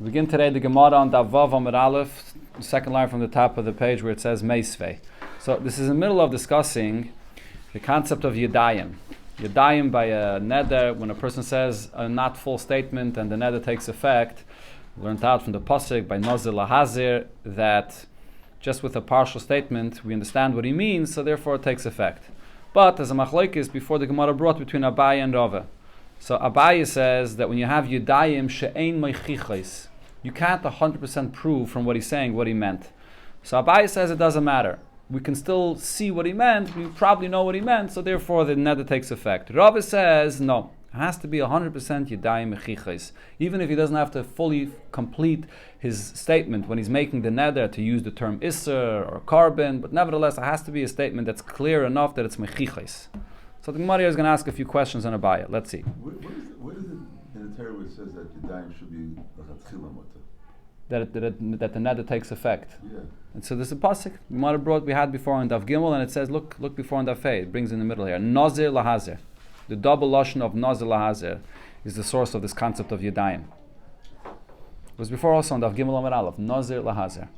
We begin today the Gemara on Daf Vav Amud Aleph, the second line from the top of the page where it says Meisvei. So this is in the middle of discussing the concept of Yedayim. Yedayim by a Neder, when a person says a not full statement and the Neder takes effect, learned out from the Pasuk by Nazir Lahazir that just with a partial statement we understand what he means, so therefore it takes effect. But as a machlokes before the Gemara brought between Abaye and Rava. So Abaye says that when you have Yedayim she'ein meichichos, you can't 100% prove from what he's saying what he meant. So Abaye says it doesn't matter. We can still see what he meant, we probably know what he meant, so therefore the neder takes effect. Rava says no, it has to be 100% Yedayim meichichos. Even if he doesn't have to fully complete his statement when he's making the neder to use the term Isser or carbon, but nevertheless it has to be a statement that's clear enough that it's meichichos. So the Gemara is going to ask a few questions on Abaye. Let's see. What is it in the Torah where it says that Yedayim should be l'chatchila mota? That the neder takes effect. Yeah. And so this is a pasuk Gemara brought we had before on Daf Gimel, and it says look before on Daf Hey. It brings in the middle here Nazir Lahazir. The double lashon of Nazir Lahazir is the source of this concept of Yedayim. It was before also on Daf Gimel Amud Aleph Nazir Lahazir.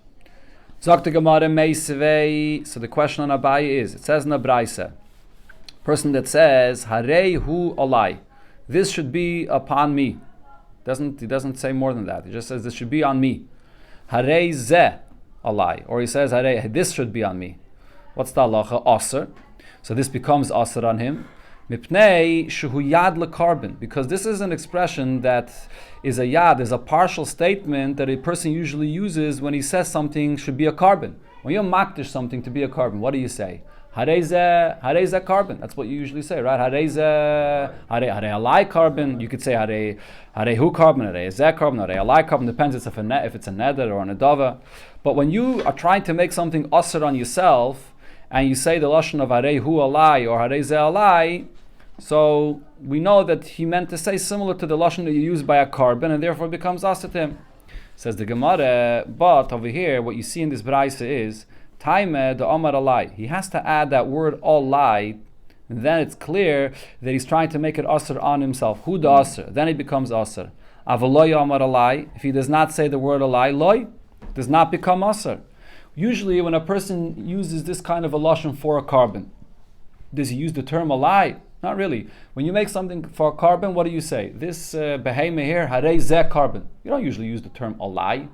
Zok the Gemara Meisvei. So the question on Abaye is, it says in the Braisa, person that says Harei hu alai, this should be upon me. He doesn't say more than that. He just says this should be on me. Harei zeh alai, or he says Harei, this should be on me. What's the halacha? Aser. So this becomes aser on him. Mipnei shehu yad lekarbon, because this is an expression that is a yad, is a partial statement that a person usually uses when he says something should be a carbon. When you makdish something to be a carbon, what do you say? Harei carbon. That's what you usually say, right? Harei alai carbon. You could say harei hu carbon, harei zeh carbon, harei alai carbon. Depends if it's a neder or a nedava. But when you are trying to make something asr on yourself, and you say the lashon of harei hu alai or harei zeh alai, so we know that he meant to say similar to the lashon that you use by a carbon, and therefore it becomes asr to him. Says the Gemara, but over here, what you see in this braisa is Taime the Omar alai. He has to add that word alai, and then it's clear that he's trying to make it asr on himself. Hu the asr. Then it becomes asr. Avaloy Omar alai. If he does not say the word alai, loy does not become asr. Usually, when a person uses this kind of a lashon for a carbon, does he use the term alai? Not really. When you make something for a carbon, what do you say? This behema here, harei zeh carbon. You don't usually use the term alai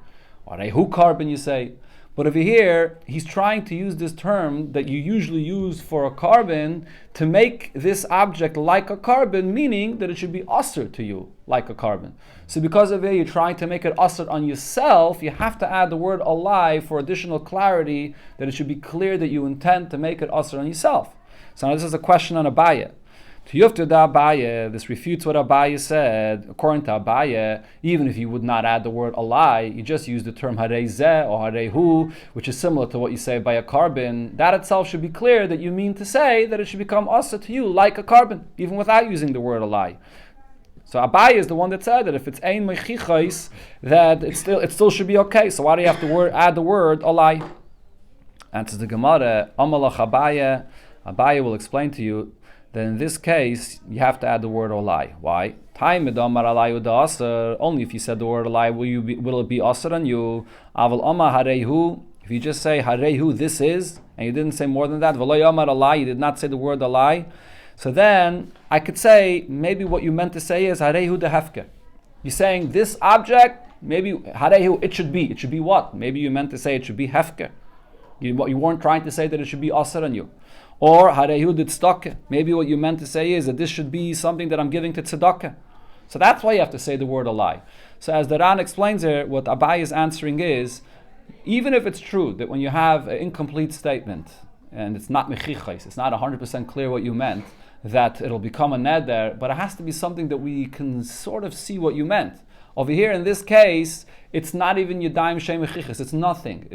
or harei hu carbon. You say. But over here, he's trying to use this term that you usually use for a carbon to make this object like a carbon, meaning that it should be asr to you, like a carbon. So because of it, you're trying to make it asr on yourself, you have to add the word alai for additional clarity, that it should be clear that you intend to make it asr on yourself. So now this is a question on Abaye. To Yufta da Abaye, this refutes what Abaye said. According to Abaye, even if you would not add the word alai, you just use the term harei zeh or harei hu, which is similar to what you say by a carbon. That itself should be clear that you mean to say that it should become asa to you like a carbon, even without using the word alai. So Abaye is the one that said that if it's ein meichichos, that it still should be okay. So why do you have to add the word alai? Answers the Gemara, Amalach Abaye. Abaye will explain to you then in this case, you have to add the word alai. Why? Only if you said the word alai will it be asr on you. Aval omar hareihu. If you just say hareihu, this is, and you didn't say more than that, v'lo yomar alai, you did not say the word alai. So then I could say maybe what you meant to say is hareihu de hefke. You're saying this object, maybe hareihu, it should be what? Maybe you meant to say it should be hefke. You weren't trying to say that it should be asr on you. Or hareihu de tzedakah. Maybe what you meant to say is that this should be something that I'm giving to tzedakah. So that's why you have to say the word alai. So as the Ran explains here, what Abaye is answering is, even if it's true that when you have an incomplete statement and it's not mechichos, it's not 100% clear what you meant, that it'll become a neder, but it has to be something that we can sort of see what you meant. Over here, in this case, it's not even Yedayim Shem Mechichos. It's nothing.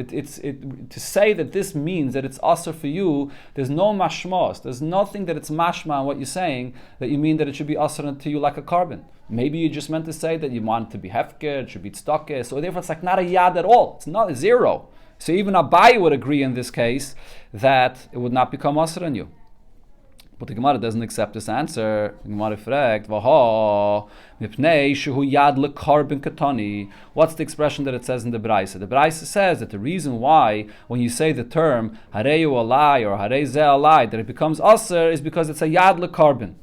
To say that this means that it's asr for you, there's no mashmos. There's nothing that it's mashma on what you're saying that you mean that it should be asr to you like a carbon. Maybe you just meant to say that you want it to be hefker, it should be tzedakah. So therefore, it's like not a yad at all. It's not zero. So even Abaye would agree in this case that it would not become asr on you. But the Gemara doesn't accept this answer. The Gemara fragt, Vaha, mipnei shehu yad lekarbin katani. What's the expression that it says in the Braisa? The Braisa says that the reason why, when you say the term hareyu alai or harei ze alai, that it becomes aser is because it's a yad lekarbin.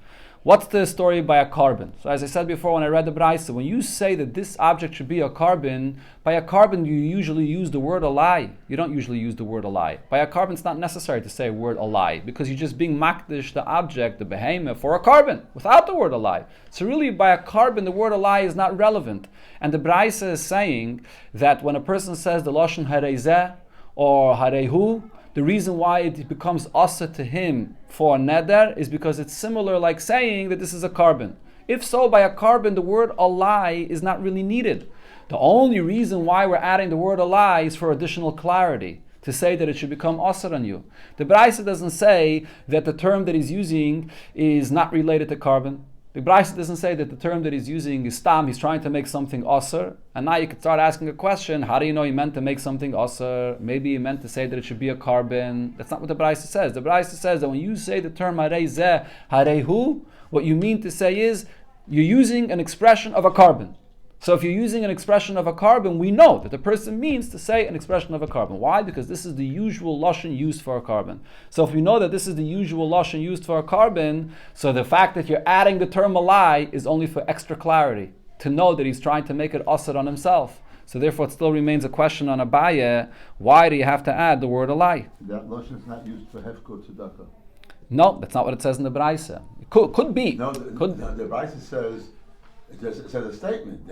What's the story by a carbon? So as I said before when I read the Braisa, when you say that this object should be a carbon, by a carbon you usually use the word alai. You don't usually use the word alai. By a carbon it's not necessary to say word alai, because you're just being makdish the object, the behemoth, for a carbon, without the word alai. So really by a carbon the word alai is not relevant. And the Braisa is saying that when a person says the lashon harei or hareihu, the reason why it becomes asa to him for a neder is because it's similar like saying that this is a carbon. If so, by a carbon, the word alai is not really needed. The only reason why we're adding the word alai is for additional clarity, to say that it should become asar on you. The Braisa doesn't say that the term that he's using is not related to carbon. The Braisa doesn't say that the term that he's using is stam, he's trying to make something asr. And now you could start asking a question, how do you know he meant to make something asr? Maybe he meant to say that it should be a carbon. That's not what the Braisa says. The Braisa says that when you say the term harei zeh, hareihu, what you mean to say is, you're using an expression of a carbon. So if you're using an expression of a carbon, we know that the person means to say an expression of a carbon. Why? Because this is the usual lashon used for a carbon. So if we know that this is the usual lashon used for a carbon, so the fact that you're adding the term alai is only for extra clarity, to know that he's trying to make it asr on himself. So therefore it still remains a question on Abaye, why do you have to add the word alai? That lashon is not used for hefko tzedakah. No, that's not what it says in the Braisa. It could be. No, the Braisa says, it says a statement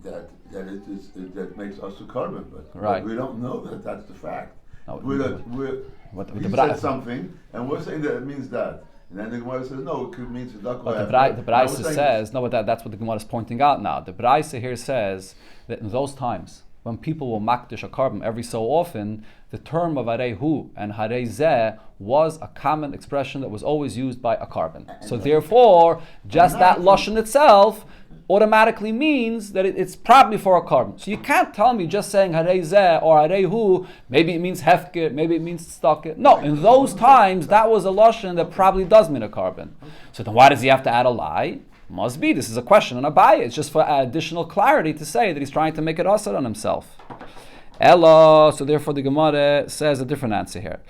that it is that makes us a carbon, but we don't know that that's the fact. No, he said something, and we're saying that it means that. And then the Gemara says, no, it could mean tzedakah. But the Braisa says, no, but that's what the Gemara is pointing out now. The Braisa here says that in those times, when people will makdish a carbon every so often, the term of hareihu and harei zeh was a common expression that was always used by a carbon. So therefore, just that lashon itself automatically means that it's probably for a carbon. So you can't tell me just saying harei zeh or hareihu, maybe it means hefker, maybe it means tzedakah. No, in those times, that was a lashon that probably does mean a carbon. So then why does he have to add a lie? Must be. This is a question on Abaye. It's just for additional clarity to say that he's trying to make it asr on himself. Ella. So therefore the Gemara says a different answer here.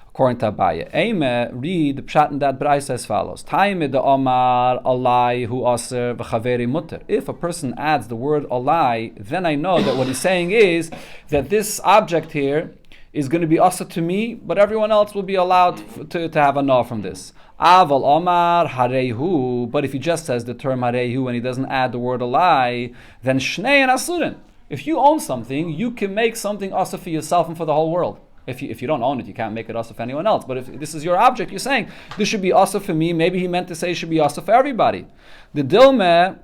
According to Abaye, Eime, read the pshat in that Braisa as follows: Taime de Omar alai hu aser v'chaveri mutter. If a person adds the word alai, then I know that what he's saying is that this object here is going to be asr to me, but everyone else will be allowed to have a no from this. Aval Omar hareihu. But if he just says the term hareihu and he doesn't add the word alai, then shnei and asurin. If you own something, you can make something asr for yourself and for the whole world. If you don't own it, you can't make it asr for anyone else. But if this is your object, you're saying this should be asr for me. Maybe he meant to say it should be asr for everybody. The dilme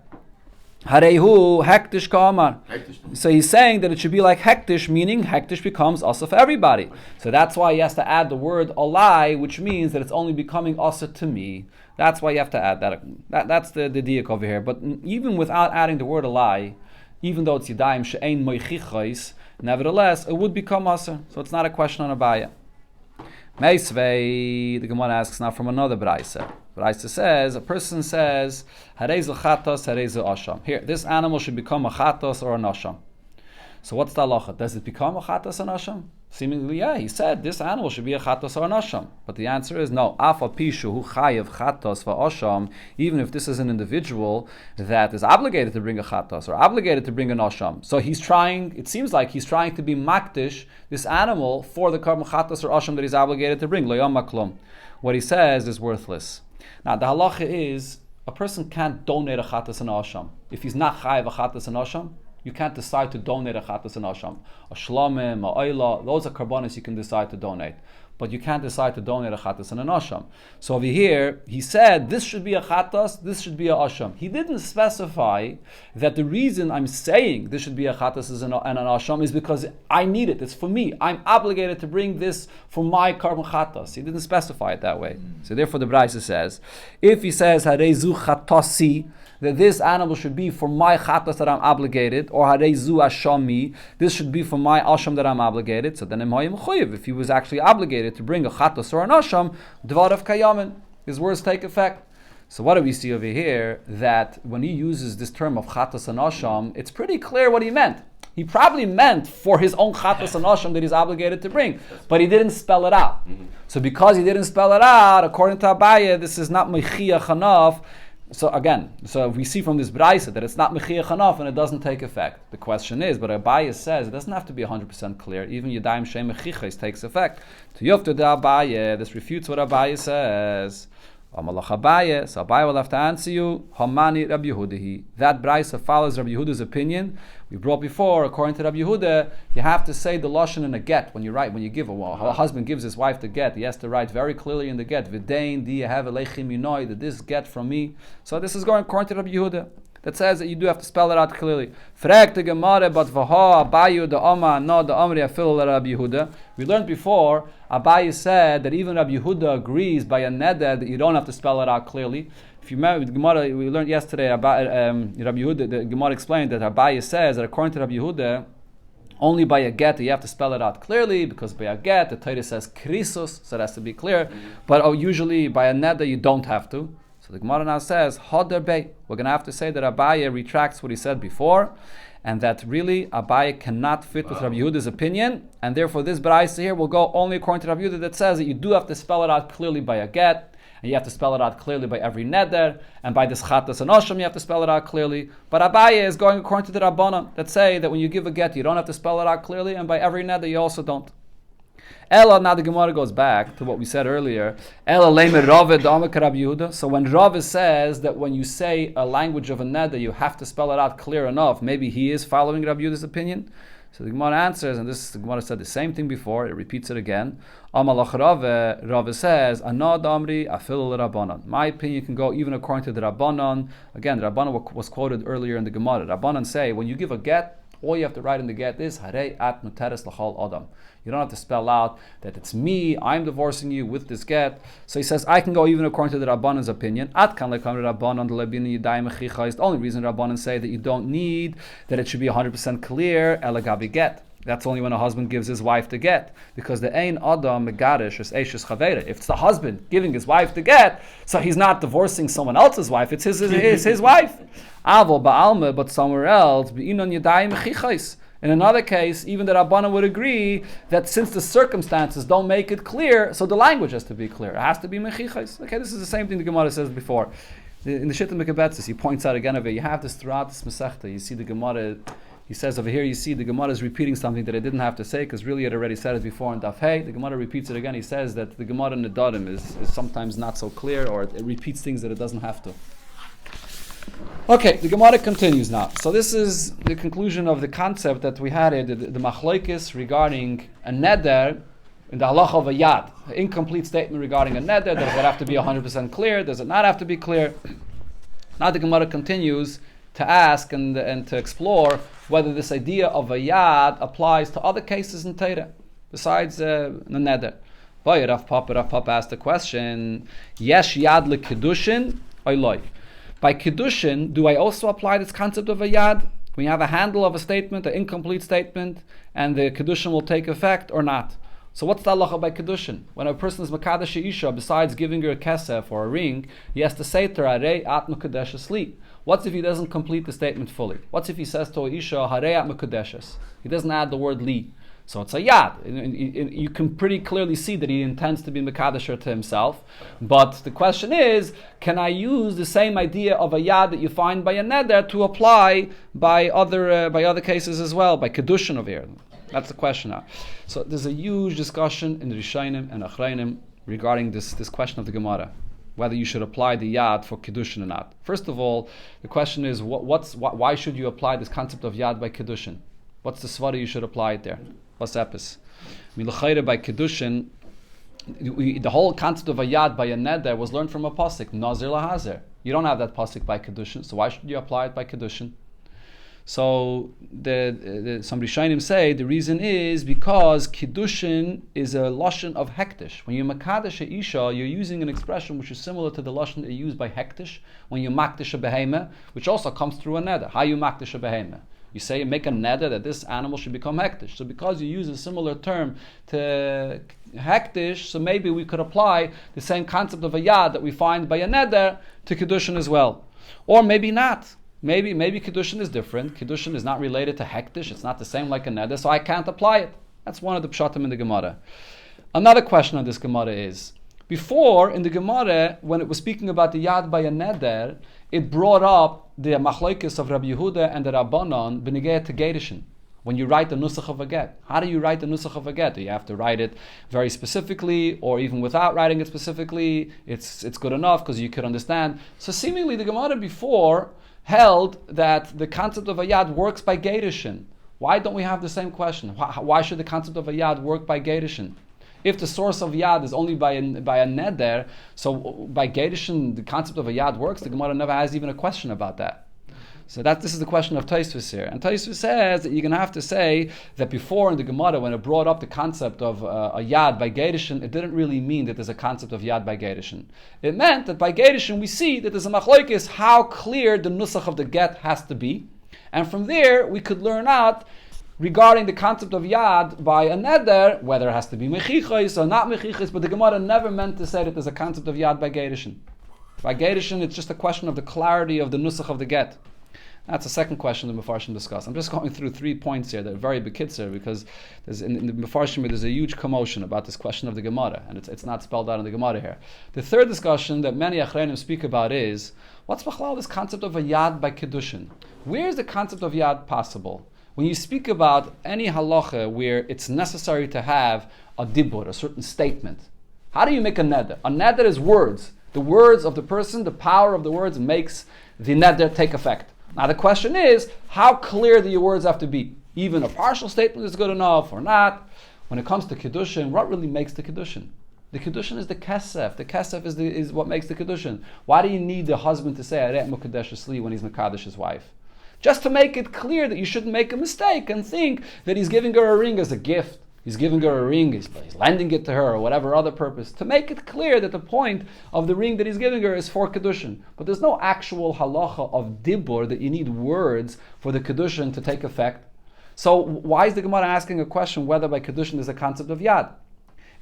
hareihu hektish ka'amar. So he's saying that it should be like hektish, meaning hektish becomes asr for everybody. So that's why he has to add the word alai, which means that it's only becoming asr to me. That's why you have to add that. That's the diak over here. But even without adding the word alai, even though it's yadayim she'ein moichichos, nevertheless, it would become asr. So it's not a question on Abaye. Meisvei, the Gemara asks now from another Braisa. Braisa says, a person says, Harei chatos, harei asham. Here, this animal should become a chatos or an asham. So what's the halacha? Does it become a chatos and asham? Seemingly, yeah, he said this animal should be a chatos or an asham. But the answer is no. Afa pishu hu chayev chatos va'asham. Even if this is an individual that is obligated to bring a chatos or obligated to bring an asham. So he's trying, it seems like he's trying to be makdish this animal for the carbon chatos or asham that he's obligated to bring. Lo yom maklum. What he says is worthless. Now the halacha is, a person can't donate a chatos and asham. If he's not chayev a chatos and asham, you can't decide to donate a chatas and asham. A shlamim, a oila, those are karbonis you can decide to donate. But you can't decide to donate a chatas and an asham. So over here, he said, this should be a chatas, this should be a asham. He didn't specify that the reason I'm saying this should be a chatas and an asham is because I need it, it's for me. I'm obligated to bring this for my carbon chatas. He didn't specify it that way. So therefore the Braisa says, if he says, harezu chatasi, that this animal should be for my chatas that I'm obligated, or hareizu ashami, this should be for my asham that I'm obligated. So then if he was actually obligated to bring a chatas or an asham, dvarav kayamin, his words take effect. So what do we see over here? That when he uses this term of chatas and asham, it's pretty clear what he meant. He probably meant for his own chatas and asham that he's obligated to bring, but he didn't spell it out. So because he didn't spell it out, according to Abaye, this is not mechiach enough. So again, we see from this braisa that it's not mechiach enough and it doesn't take effect. The question is, but Abaye says it doesn't have to be 100% clear. Even Yadayim Shem Mechichas takes effect. To Yofta de Abaye, this refutes what Abaye says. Amalach Abaye, so Abaye will have to answer you. Hamani Rabbi Yehudahi. That braisa follows Rabbi Yehuda's opinion. We brought before, according to Rabbi Yehuda, you have to say the lashon in a get when you give a husband gives his wife the get. He has to write very clearly in the get, V'dein di have eleichim yinoi, that this get from me. So this is going according to Rabbi Yehuda. That says that you do have to spell it out clearly. Frek the Gemara, but v'ha Abayu the Oma no the Amri afil Rabbi Yehuda. We learned before, Abayu said that even Rabbi Yehuda agrees by a neder that you don't have to spell it out clearly. If you remember the Gemara, we learned yesterday about Rabbi Yehuda. The Gemara explained that Abayu says that according to Rabbi Yehuda, only by a get you have to spell it out clearly, because by a get the Torah says krisus, so it has to be clear. But usually by a neder you don't have to. So the Gemara now says, Hodar Bey. We're going to have to say that Abaye retracts what he said before, and that really Abaye cannot fit with Rabbi Yehuda's opinion, and therefore this braisa here will go only according to Rabbi Yehuda, that says that you do have to spell it out clearly by a get, and you have to spell it out clearly by every neder, and by this chatas and osham you have to spell it out clearly. But Abaye is going according to the Rabbanan, that say that when you give a get you don't have to spell it out clearly, and by every neder you also don't. Ella, now the Gemara goes back to what we said earlier. Ella leimer Rav d'Amak Rabbi Yehuda. So when Rav says that when you say a language of a neder, you have to spell it out clear enough, maybe he is following Rabbi Yehuda's opinion. So the Gemara answers, and the Gemara said the same thing before, it repeats it again. Amalach Rav says, Anad Amri afil Rabbanan. My opinion can go even according to the Rabbanan. Again, the Rabbanan was quoted earlier in the Gemara. Rabbanan say, when you give a get, all you have to write in the get is Harei at muteres l'chol adam. You don't have to spell out that it's me, I'm divorcing you with this get. So he says, I can go even according to the Rabbanan's opinion. At kan lekam Rabbanan l'lebini yadayim mechicha. It's the only reason Rabbanan say that you don't need, that it should be 100% clear, elagabi get. That's only when a husband gives his wife the get. Because the ein adam megarish is eishes chavera. If it's the husband giving his wife the get, so he's not divorcing someone else's wife, it's his wife. Avol ba'alma, but somewhere else, be'inon yadayim mechichais. In another case, even the Rabbanan would agree that since the circumstances don't make it clear, so the language has to be clear. It has to be mechichais. Okay, this is the same thing the Gemara says before. In the Shittim Mekabetzis, he points out again of it. You have this throughout this Masechta. You see the Gemara. He says over here, you see the Gemara is repeating something that I didn't have to say, because really it already said it before in Daf Hey. The Gemara repeats it again. He says that the Gemara in Nedarim is sometimes not so clear, or it repeats things that it doesn't have to. Okay, the Gemara continues now. So this is the conclusion of the concept that we had here, the machlokes regarding a neder in the halacha of a yad, an incomplete statement regarding a neder. Does it have to be 100% clear? Does it not have to be clear? Now the Gemara continues to ask and to explore whether this idea of a yad applies to other cases in Torah besides the neder. Rav Papa asked the question: Yesh yad lekedushin oiloi. By Kiddushin, do I also apply this concept of a yad? When you have a handle of a statement, an incomplete statement, and the Kiddushin will take effect or not? So what's the halacha by Kiddushin? When a person is Makadosh Isha, besides giving her a kesef or a ring, he has to say to her, Harei at Mekudeshes li. What if he doesn't complete the statement fully? What if he says to Isha, Harei at Mekudeshes? He doesn't add the word li. So it's a yad. You can pretty clearly see that he intends to be Mekadesher to himself. But the question is, can I use the same idea of a yad that you find by a neder to apply by other cases as well, by Kedushin over here? That's the question now. So there's a huge discussion in the Rishonim and Achrayim regarding this question of the Gemara, whether you should apply the yad for Kedushin or not. First of all, the question is, why should you apply this concept of yad by Kedushin? What's the svara you should apply it there? What's epis? Milachayre by Kedushin, the whole concept of a yad by a neder was learned from a pasuk, Nazir lahazer. You don't have that pasuk by Kedushin, so why should you apply it by Kedushin? So some Rishonim say the reason is because Kiddushin is a lashon of hektish. When you makadesh a isha, you're using an expression which is similar to the lashon that you use by hektish when you makdish a behemah, which also comes through a neder. How you makdish a behemah? You say, make a neder that this animal should become hektish. So because you use a similar term to hektish, so maybe we could apply the same concept of a yad that we find by a neder to Kiddushin as well. Or maybe not. Maybe Kiddushin is different. Kiddushin is not related to hektish. It's not the same like a neder, so I can't apply it. That's one of the pshatim in the Gemara. Another question on this Gemara is, before, in the Gemara, when it was speaking about the yad by a neder, it brought up the machlokes of Rabbi Yehuda and the Rabbanon b'negei to Gedushin. When you write the nusach of a get, how do you write the nusach of a get? Do you have to write it very specifically, or even without writing it specifically, it's good enough because you could understand? So seemingly the Gemara before held that the concept of a yad works by Gedushin. Why don't we have the same question? Why should the concept of a yad work by Gedushin? If the source of yad is only by a neder, so by Gedushin the concept of a yad works, the Gemara never has even a question about that. So this is the question of Tosfos here. And Tosfos says that you're going to have to say that before in the Gemara, when it brought up the concept of a yad by Gedushin, it didn't really mean that there's a concept of yad by Gedushin. It meant that by Gedushin we see that there's a machlokes how clear the nusach of the get has to be. And from there we could learn out regarding the concept of yad by a neder, whether it has to be mechichos or not mechichos, but the Gemara never meant to say that there's a concept of yad by Gedushin. By Gedushin it's just a question of the clarity of the nusach of the get. That's the second question the Mefarshim discuss. I'm just going through 3 points here that are very bekitzer because in the Mefarshim there's a huge commotion about this question of the Gemara, and it's not spelled out in the Gemara here. The third discussion that many Achreinim speak about is, what's b'chlal this concept of a yad by Kiddushin? Where is the concept of yad possible? When you speak about any halacha where it's necessary to have a dibur, a certain statement, how do you make a neder? A neder is words. The words of the person, the power of the words makes the neder take effect. Now the question is, how clear do your words have to be? Even a partial statement is good enough or not. When it comes to Kiddushin, what really makes the Kiddushin? The Kiddushin is the kesef. The kesef is what makes the Kiddushin. Why do you need the husband to say Areh Mukadesh Asli when he's Mekadesh his wife? Just to make it clear that you shouldn't make a mistake and think that he's giving her a ring as a gift. He's giving her a ring, he's lending it to her, or whatever other purpose, to make it clear that the point of the ring that he's giving her is for Kiddushin. But there's no actual halacha of dibur that you need words for the Kiddushin to take effect. So why is the Gemara asking a question whether by Kiddushin there's a concept of yad?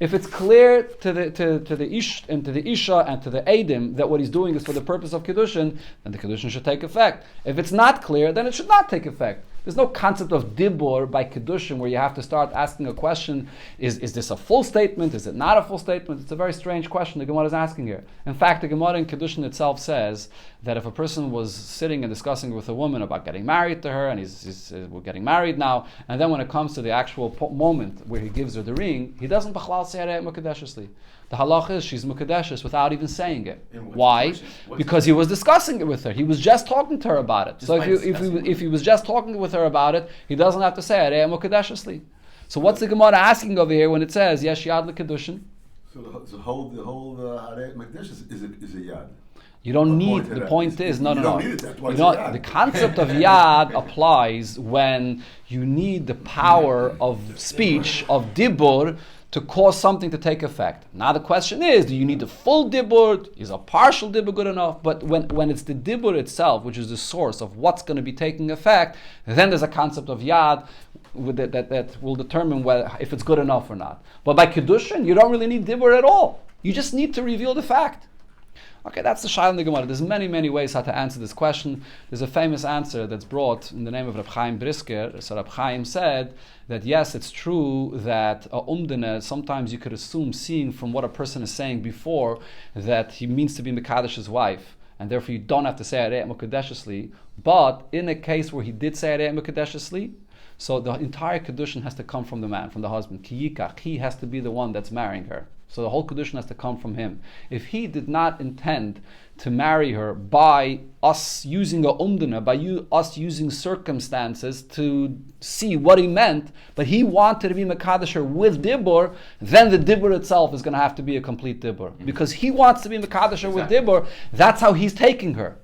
If it's clear to the Ish and to the Isha and to the Eidim that what he's doing is for the purpose of Kiddushin, then the Kiddushin should take effect. If it's not clear, then it should not take effect. There's no concept of dibur by Kiddushin where you have to start asking a question, is this a full statement? Is it not a full statement? It's a very strange question the Gemara is asking here. In fact, the Gemara in Kiddushin itself says that if a person was sitting and discussing with a woman about getting married to her, and we're getting married now, and then when it comes to the actual moment where he gives her the ring, he doesn't b'chlal say Areh Mukadesh Asli. The halach is she's Mukadeshes without even saying it. Why? Because he was discussing it with her. He was just talking to her about it. So if he was just talking with her about it, he doesn't have to say Areh Mukadesh Asli. So what's the Gemara asking over here when it says Yesh Yad L'Kedushin? So the whole Areh Mukadesh is a yad. You don't need, the point is, no. The concept of yad applies when you need the power of speech, of dibur, to cause something to take effect. Now the question is, do you need the full dibur? Is a partial dibur good enough? But when it's the dibur itself, which is the source of what's going to be taking effect, then there's a concept of yad that will determine if it's good enough or not. But by Kiddushin, you don't really need dibur at all. You just need to reveal the fact. Okay, that's the Shaila in the Gemara. There's many ways how to answer this question. There's a famous answer that's brought in the name of Reb Chaim Brisker. So Reb Chaim said that yes, it's true that sometimes you could assume, seeing from what a person is saying before, that he means to be Mekadesh's wife, and therefore you don't have to say Areh Mukadesh Asli. But in a case where he did say Areh Mukadesh Asli, so the entire Kiddushin has to come from the man, from the husband. Ki yikach, he has to be the one that's marrying her. So the whole Kiddushin has to come from him. If he did not intend to marry her by us using a umdana, by us using circumstances to see what he meant, but he wanted to be Mekadesh her with Dibur, then the Dibur itself is going to have to be a complete Dibur. Because he wants to be Mekadesh her with Dibur, that's how he's taking her.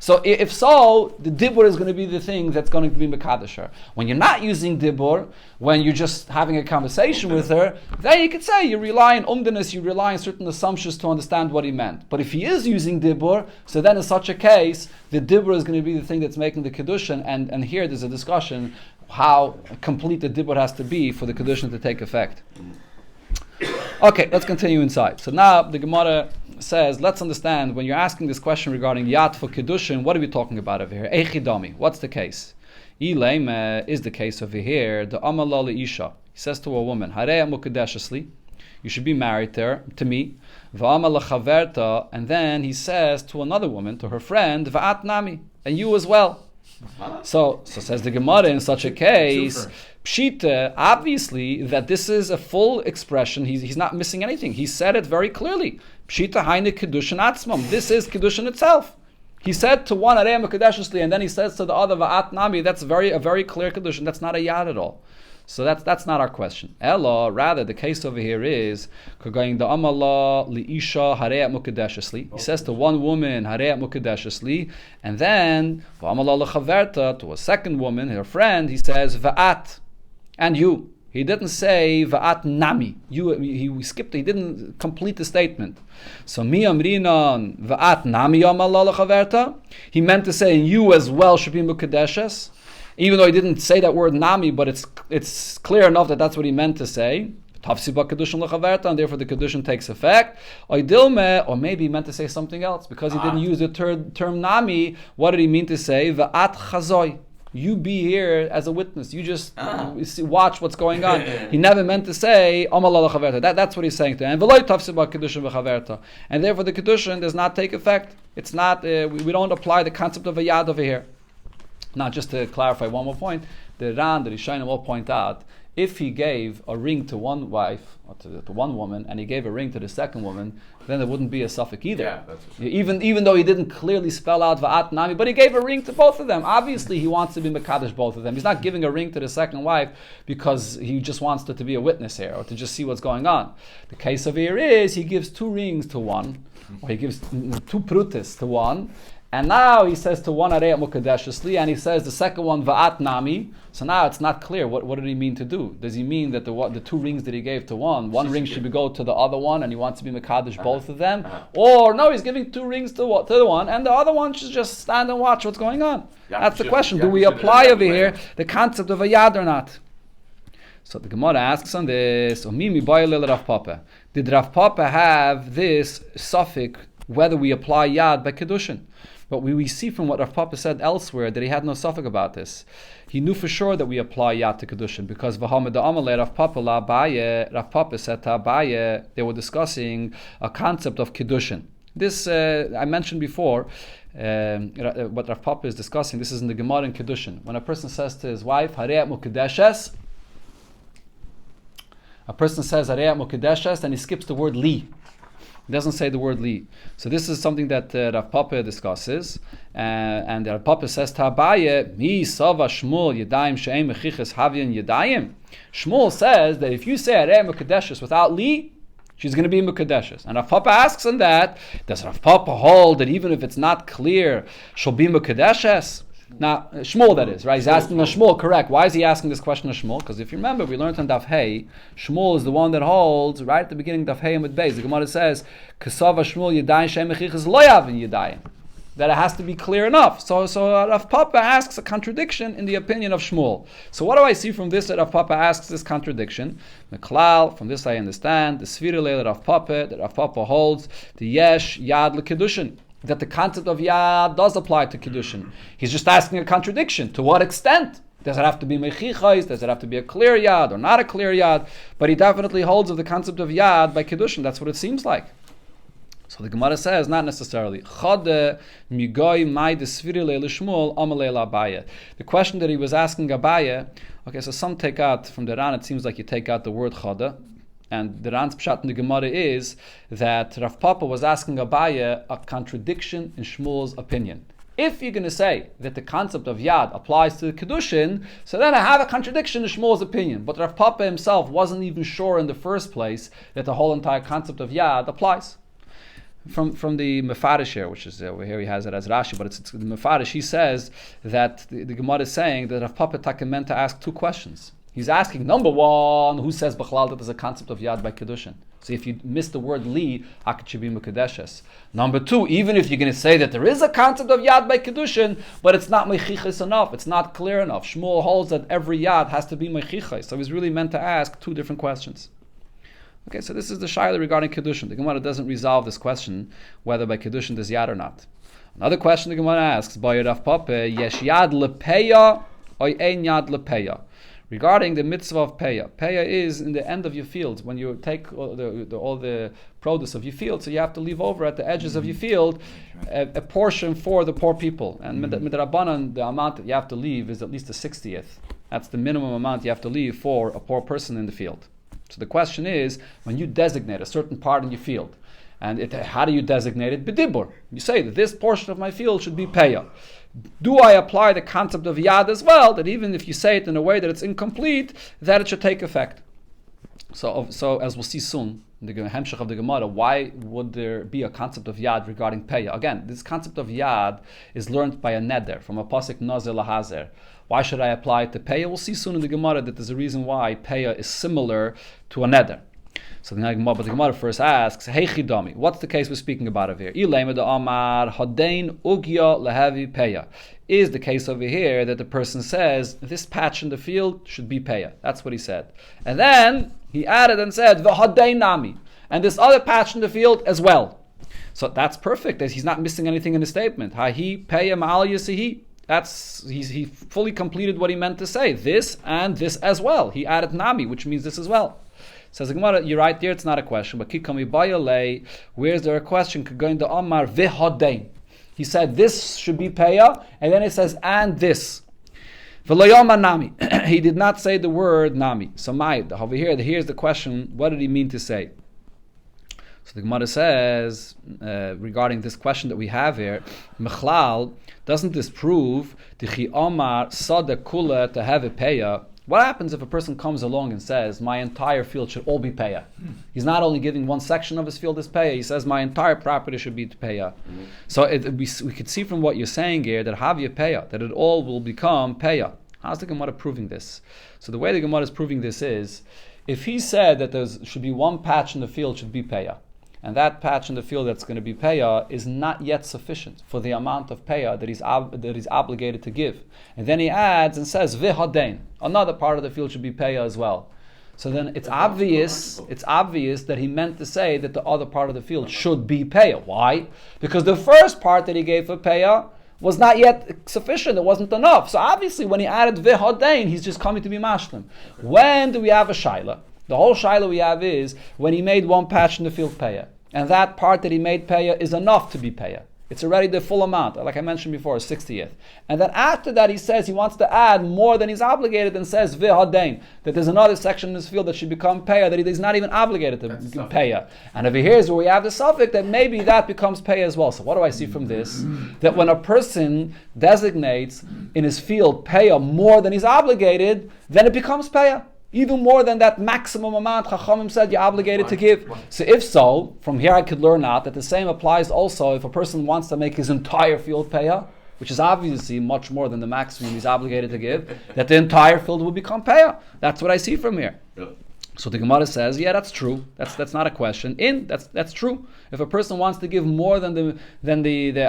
So if so, the dibur is going to be the thing that's going to be mekadesh her. When you're not using dibur, when you're just having a conversation with her, then you could say you rely on umdanis, you rely on certain assumptions to understand what he meant. But if he is using dibur, so then in such a case, the dibur is going to be the thing that's making the kedushin, and here there's a discussion how complete the dibur has to be for the kedushin to take effect. Okay, let's continue inside. So now the Gemara says, let's understand, when you're asking this question regarding Yad for Kiddushin, what are we talking about over here? Eichidami, what's the case? Ilaim is the case over here, the Amala Isha. He says to a woman, Hareya Mukadeshasli, you should be married to me. Va'amala Chaverta, and then he says to another woman, to her friend, Va'at Nami, and you as well. So says the Gemara, in such a case, Pshita, obviously, that this is a full expression. He's not missing anything. He said it very clearly. Pshita haine Kiddushin atzmam. This is Kiddushin itself. He said to one, Arei Mekadeshusli, and then he says to the other, Va'at Nami. That's a very clear Kiddushin. That's not a yad at all. So that's not our question. Ella, rather, the case over here is going the amala liisha harei mukadeshesli. He says to one woman harei mukadeshesli, and then amala lechaverta, to a second woman, her friend, he says va'at, and you. He didn't say va'at nami. He skipped. He didn't complete the statement. So mi amrinan va'at nami amala lechaverta. He meant to say you as well should be mukadeshes. Even though he didn't say that word nami, but it's clear enough that that's what he meant to say. Tafsiba kedushin lechaverta, and therefore the kedushin takes effect. Or maybe he meant to say something else because he didn't use the term nami. What did he mean to say? Va'at chazoi. You be here as a witness. You just watch what's going on. He never meant to say amala lechaverta. That's what he's saying to him. And v'loy tafsiba kedushin lechaverta, and therefore the kedushin does not take effect. It's not. We don't apply the concept of a yad over here. Now, just to clarify one more point, the Rishonim will point out, if he gave a ring to one wife, or to one woman, and he gave a ring to the second woman, then there wouldn't be a suffix either. Yeah, that's even though he didn't clearly spell out Va'at Nami, but he gave a ring to both of them. Obviously, he wants to be Mekadesh both of them. He's not giving a ring to the second wife because he just wants her to be a witness here, or to just see what's going on. The case of here is, he gives 2 rings to one, or he gives 2 prutis to one, and now he says to one Arei Mukadeshesli, and he says the second one Va'at Nami. So now it's not clear what did he mean to do. Does he mean that the 2 rings that he gave to one ring should go to the other one, and he wants to be Mekadesh both of them? Or no, he's giving 2 rings to the one, and the other one should just stand and watch what's going on. That's the question. Do we apply over here the concept of a yad or not? So the Gemara asks on this, did Rav Papa have this suffix whether we apply yad by Kedushin? But we see from what Rav Papa said elsewhere that he had no suffix about this. He knew for sure that we apply yad to Kedushin because V'hamad Amalei Rav Papa la Abaye, Rav Papa said to Abaye, they were discussing a concept of Kedushin. This I mentioned before. What Rav Papa is discussing, this is in the Gemara in Kedushin. When a person says to his wife, Harei Mukadeshes, a person says Harei Mukadeshes, and he skips the word li. He doesn't say the word li. So this is something that Rav Papa discusses, and Rav Papa says to Abaye, Mi Sava Shmuel Yadayim She'em Mechiches Havyan Yadayim. Shmuel says that if you say Harei Mukadeshes without li, she's going to be Mukadeshes. And Rav Papa asks on that, does Rav Papa hold that even if it's not clear, she'll be Mukadeshes? Now, Shmuel, that is, right? He's asking a Shmuel, correct. Why is he asking this question of Shmuel? Because if you remember, we learned on Daf Hey, Shmuel is the one that holds, right at the beginning of Daf Hey and with Beis. The Gemara says, Kesava Shmuel Yadayim She'em Mechiches Lo Yavin Yadayim. That it has to be clear enough. So Rav Papa asks a contradiction in the opinion of Shmuel. So what do I see from this that Rav Papa asks this contradiction? Meklal, from this I understand, the Sfira Leil Rav Papa, that Rav Papa holds, the Yesh Yad LeKedushin, that the concept of Yad does apply to Kiddushin. He's just asking a contradiction. To what extent? Does it have to be Mechichais? Does it have to be a clear Yad or not a clear Yad? But he definitely holds of the concept of Yad by Kiddushin. That's what it seems like. So the Gemara says, not necessarily. The question that he was asking Abaye, okay, so some take out, from the Ran, it seems like you take out the word Chada. And the Ran's pshat in the Gemara is that Rav Papa was asking Abaye a contradiction in Shmuel's opinion. If you're going to say that the concept of Yad applies to the Kedushin, so then I have a contradiction in Shmuel's opinion. But Rav Papa himself wasn't even sure in the first place that the whole entire concept of Yad applies. From the Mefarish here, which is over here he has it as Rashi, but it's the Mefarish, he says that the Gemara is saying that Rav Papa Taka meant to ask 2 questions. He's asking, number one, who says B'chlal that there's a concept of Yad by Kedushin? So if you miss the word li, how could you be Mekadeshes? Number 2, even if you're going to say that there is a concept of Yad by Kedushin, but it's not Mechichis enough, it's not clear enough. Shmuel holds that every Yad has to be Mechichis. So he's really meant to ask 2 different questions. Okay, so this is the shaila regarding Kedushin. The Gemara doesn't resolve this question, whether by Kedushin there's yad or not. Another question the Gemara asks, yesh yad lepeya or ein yad lepeya? Regarding the mitzvah of peya. Peya is in the end of your fields. When you take all the produce of your field, so you have to leave over at the edges of your field a portion for the poor people. And midrabanan, the amount that you have to leave is at least a 60th. That's the minimum amount you have to leave for a poor person in the field. So the question is, when you designate a certain part in your field, and how do you designate it? B'dibur. You say that this portion of my field should be peya. Do I apply the concept of yad as well, that even if you say it in a way that it's incomplete, that it should take effect? So as we'll see soon, in the Hemshech of the Gemara, why would there be a concept of yad regarding peya? Again, this concept of yad is learned by a neder, from a pasuk nazer lahazer. Why should I apply it to peya? We'll see soon in the Gemara that there's a reason why peya is similar to a neder. So the Gemara first asks, Hey Chidami, what's the case we're speaking about over here? Is the case over here that the person says, this patch in the field should be peya. That's what he said. And then he added and said, V'hadein nami, and this other patch in the field as well. So that's perfect. He's not missing anything in the statement. Hahi peya ma'al yasihi. He fully completed what he meant to say. This and this as well. He added nami, which means this as well. Says the Gemara, you're right there, it's not a question. But kikami bayale, where's there a question? Going to Amar v'hadein. He said this should be peya, and then it says and this. V'layoma nami. He did not say the word nami. So over here, here's the question, what did he mean to say? So the Gemara says, regarding this question that we have here, Mechlal, doesn't this prove Dichi Omar Sada Kula to have a peya? What happens if a person comes along and says, my entire field should all be peya? He's not only giving one section of his field as peya, he says, my entire property should be peya. So we could see from what you're saying here that havya peya, that it all will become peya. How's the Gemara proving this? So the way the Gemara is proving this is, if he said that there should be one patch in the field should be peya, and that patch in the field that's going to be peya is not yet sufficient for the amount of peya that he's obligated to give. And then he adds and says, v'hadein, another part of the field should be peya as well. So then it's obvious that he meant to say that the other part of the field should be peya. Why? Because the first part that he gave for peya was not yet sufficient, it wasn't enough. So obviously when he added v'hadein, he's just coming to be mashlim. When do we have a shaila? The whole shaila we have is when he made one patch in the field peya. And that part that he made peya is enough to be peya. It's already the full amount, like I mentioned before, 60th. And then after that he says he wants to add more than he's obligated and says v'hadein, that there's another section in this field that should become peya that he's not even obligated to peya. And over here is where we have the suffix that maybe that becomes peya as well. So what do I see from this? That when a person designates in his field peya more than he's obligated, then it becomes peya. Even more than that maximum amount Chachamim said you're obligated to give. So if so, from here I could learn out that the same applies also if a person wants to make his entire field peya, which is obviously much more than the maximum he's obligated to give, that the entire field will become peya. That's what I see from here. Yeah. So the Gemara says, yeah, that's true. That's not a question. That's true. If a person wants to give more than the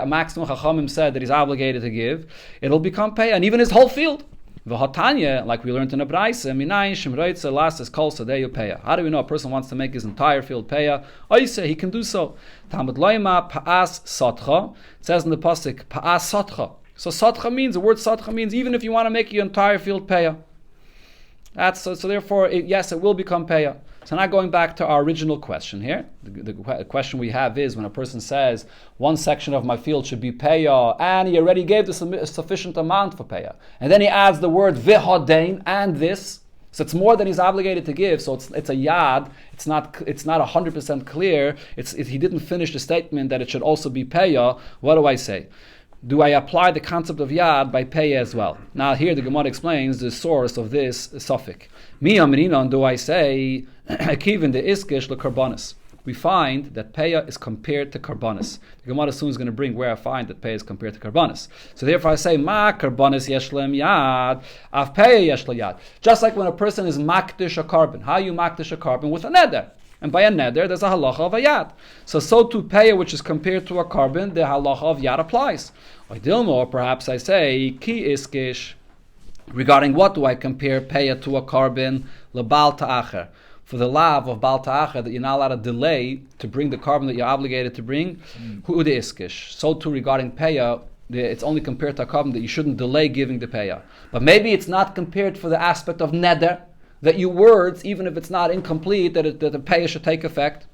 maximum Chachamim said that he's obligated to give, it'll become peya, and even his whole field. V'hatanya, like we learned in the Braisa, minayin shemreitza lasses kol sadeyu peya. How do we know a person wants to make his entire field peya? Oise, he can do so. Talmud loyma pa'as satcha. It says in the pasuk pa'as satcha. So satcha means, the word satcha means even if you want to make your entire field peya. So therefore, yes, it will become peya. So now going back to our original question here, the question we have is when a person says one section of my field should be peya, and he already gave this a sufficient amount for peya, and then he adds the word v'hadein and this, so it's more than he's obligated to give. So it's a yad. It's not 100% clear. He didn't finish the statement that it should also be peya. What do I say? Do I apply the concept of yad by peya as well? Now here the Gemara explains the source of this suffix. Mi amrinon, do I say kivin de iskish le karbonis? We find that peya is compared to karbonis. The Gemara soon is going to bring where I find that peya is compared to karbonis. So therefore I say ma karbonis yeshlem yad, af peya yeshle yad. Just like when a person is makdish a carbon. How you makdish a carbon? With a neder. And by a neder, there's a halacha of a yad. So to peya, which is compared to a carbon, the halacha of yad applies. Or perhaps I say ki iskish. Regarding what do I compare peya to a carbon? Lebal ta'acher. for the lav of Baal Ta'acher, that you're not allowed to delay to bring the carbon that you're obligated to bring, Hu'ude Iskish. So too regarding Peya, it's only compared to a carbon that you shouldn't delay giving the Peya. But maybe it's not compared for the aspect of Neder, that your words, even if it's not incomplete, that the Peya should take effect.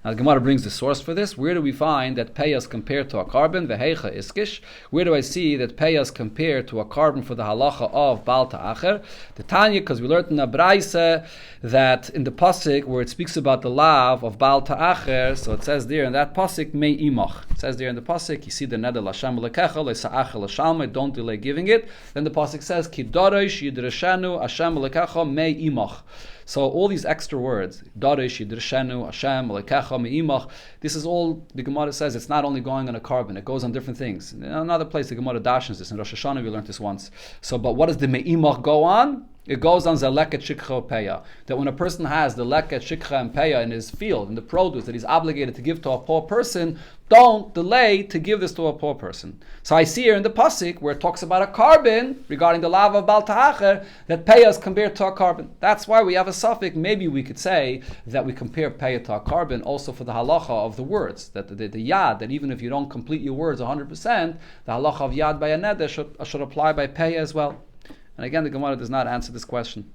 Now the Gemara brings the source for this. Where do we find that Peya is compared to a carbon? Veheicha iskish. Where do I see that Peya is compared to a carbon for the halacha of Baal Ta'acher? The Tanya, because we learned in the Braise that in the pasuk where it speaks about the lav of Baal Ta'acher, so it says there in that pasuk mei imach. It says there in the pasuk, you see the neder l'Hashem lekecha le'sa'acher l'shalmei, don't delay giving it. Then the pasuk says ki dorish yidrashanu Hashem lekecha mei imach. So all these extra words, Darish, Yidrashenu, Hashem, Lekecha, Me'imach, this is all, the Gemara says, it's not only going on a carbon, it goes on different things. In another place, the Gemara dashens this. In Rosh Hashanah, we learned this once. So, but what does the Me'imach go on? It goes on Zeleket Shikcha Peya. That when a person has the Leket Shikcha and Peya in his field, in the produce that he's obligated to give to a poor person, don't delay to give this to a poor person. So I see here in the pasuk where it talks about a carbon regarding the lava of Baal Ta'acher, that Peya is compared to a carbon. That's why we have a suffix. Maybe we could say that we compare Peya to a carbon also for the halacha of the words, that the yad, that even if you don't complete your words 100%, the halacha of yad by a neder should apply by Peya as well. And again, the Gemara does not answer this question.